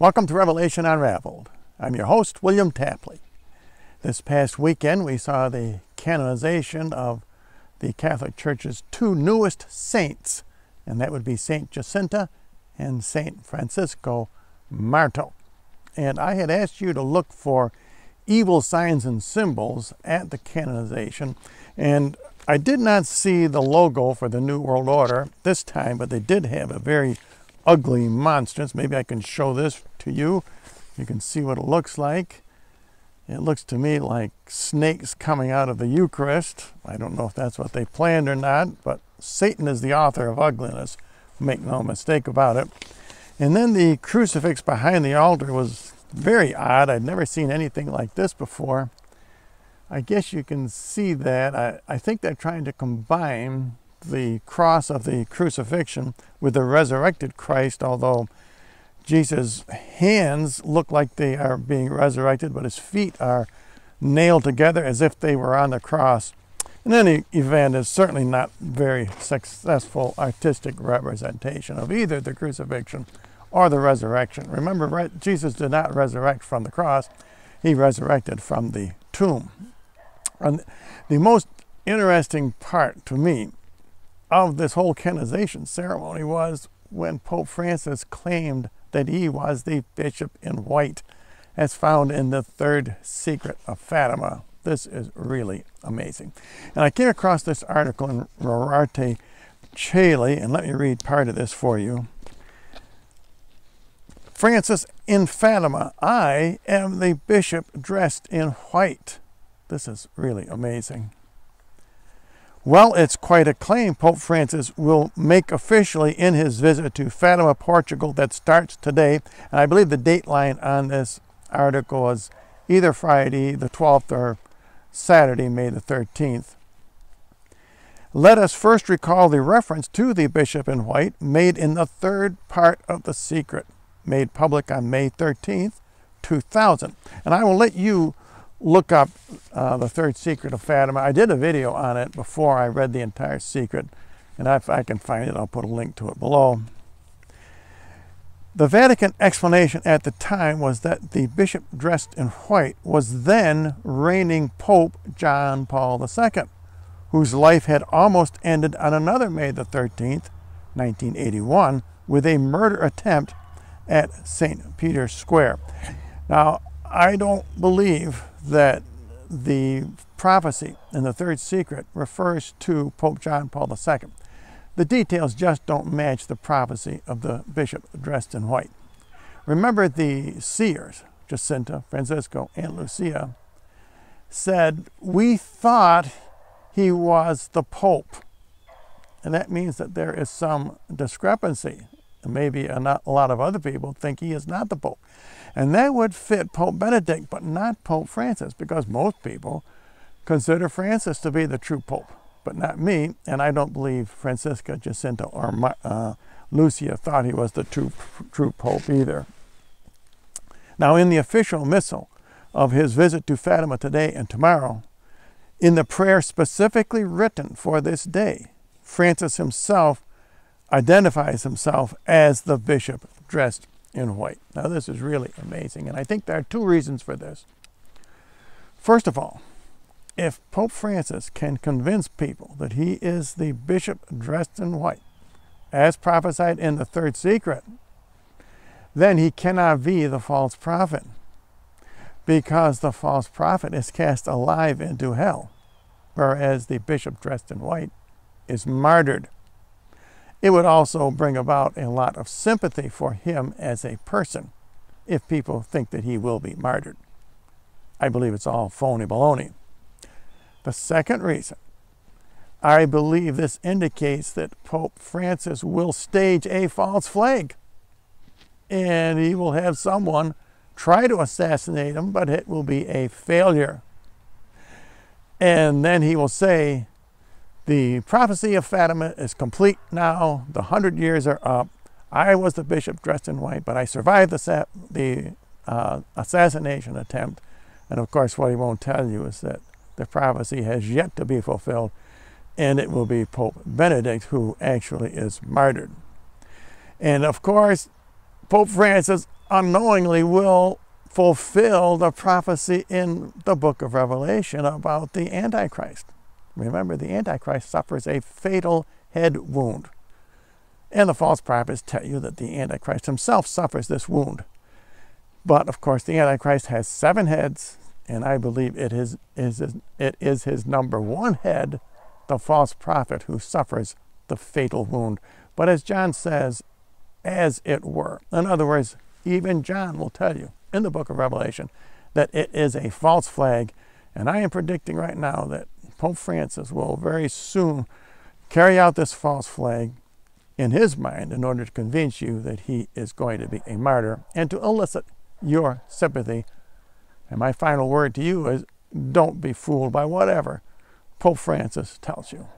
Welcome to Revelation Unraveled. I'm your host, William Tapley. This past weekend, we saw the canonization of the Catholic Church's two newest saints, and that would be Saint Jacinta and Saint Francisco Marto. And I had asked you to look for evil signs and symbols at the canonization, and I did not see the logo for the New World Order this time, but they did have a very ugly monstrance. Maybe I can show this to you. You can see what it looks like. It looks to me like snakes coming out of the Eucharist. I don't know if that's what they planned or not, but Satan is the author of ugliness. Make no mistake about it. And then the crucifix behind the altar was very odd. I'd never seen anything like this before. I guess you can see that. I think they're trying to combine the cross of the crucifixion with the resurrected Christ, although Jesus' hands look like they are being resurrected, but his feet are nailed together as if they were on the cross. In any event, it's certainly not very successful artistic representation of either the crucifixion or the resurrection. Remember, Jesus did not resurrect from the cross. He resurrected from the tomb. And the most interesting part to me of this whole canonization ceremony was when Pope Francis claimed that he was the Bishop in White, as found in the Third Secret of Fatima. This is really amazing. And I came across this article in Rorate Caeli, and let me read part of this for you. Francis in Fatima, I am the bishop dressed in white. This is really amazing. Well, it's quite a claim Pope Francis will make officially in his visit to Fatima, Portugal, that starts today. And I believe the date line on this article is either Friday the 12th or Saturday, May the 13th. Let us first recall the reference to the Bishop in White made in the third part of the secret, made public on May 13th, 2000. And I will let you look up the Third Secret of Fatima. I did a video on it before I read the entire secret, and if I can find it, I'll put a link to it below. The Vatican explanation at the time was that the bishop dressed in white was then reigning Pope John Paul II, whose life had almost ended on another May the 13th, 1981, with a murder attempt at St. Peter's Square. Now, I don't believe that the prophecy in the Third Secret refers to Pope John Paul II. The details just don't match the prophecy of the bishop dressed in white. Remember, the seers, Jacinta, Francisco, and Lucia, said, "We thought he was the Pope." And that means that there is some discrepancy. Maybe a lot of other people think he is not the Pope. And that would fit Pope Benedict, but not Pope Francis, because most people consider Francis to be the true Pope, but not me, and I don't believe Francisca, Jacinta, or Lucia thought he was the true Pope either. Now, in the official missal of his visit to Fatima today and tomorrow, in the prayer specifically written for this day, Francis himself identifies himself as the bishop dressed in white. Now, this is really amazing, and I think there are two reasons for this. First of all, if Pope Francis can convince people that he is the bishop dressed in white, as prophesied in the Third Secret, then he cannot be the false prophet, because the false prophet is cast alive into hell, whereas the bishop dressed in white is martyred. It would also bring about a lot of sympathy for him as a person if people think that he will be martyred. I believe it's all phony baloney. The second reason, I believe this indicates that Pope Francis will stage a false flag, and he will have someone try to assassinate him, but it will be a failure. And then he will say, "The prophecy of Fatima is complete now. The 100 years are up. I was the bishop dressed in white, but I survived the assassination attempt." And of course, what he won't tell you is that the prophecy has yet to be fulfilled, and it will be Pope Benedict who actually is martyred. And of course, Pope Francis unknowingly will fulfill the prophecy in the book of Revelation about the Antichrist. Remember, the Antichrist suffers a fatal head wound. And the false prophets tell you that the Antichrist himself suffers this wound. But, of course, the Antichrist has 7 heads, and I believe it is his number 1 head, the false prophet, who suffers the fatal wound. But as John says, as it were. In other words, even John will tell you in the book of Revelation that it is a false flag. And I am predicting right now that Pope Francis will very soon carry out this false flag in his mind in order to convince you that he is going to be a martyr and to elicit your sympathy. And my final word to you is, don't be fooled by whatever Pope Francis tells you.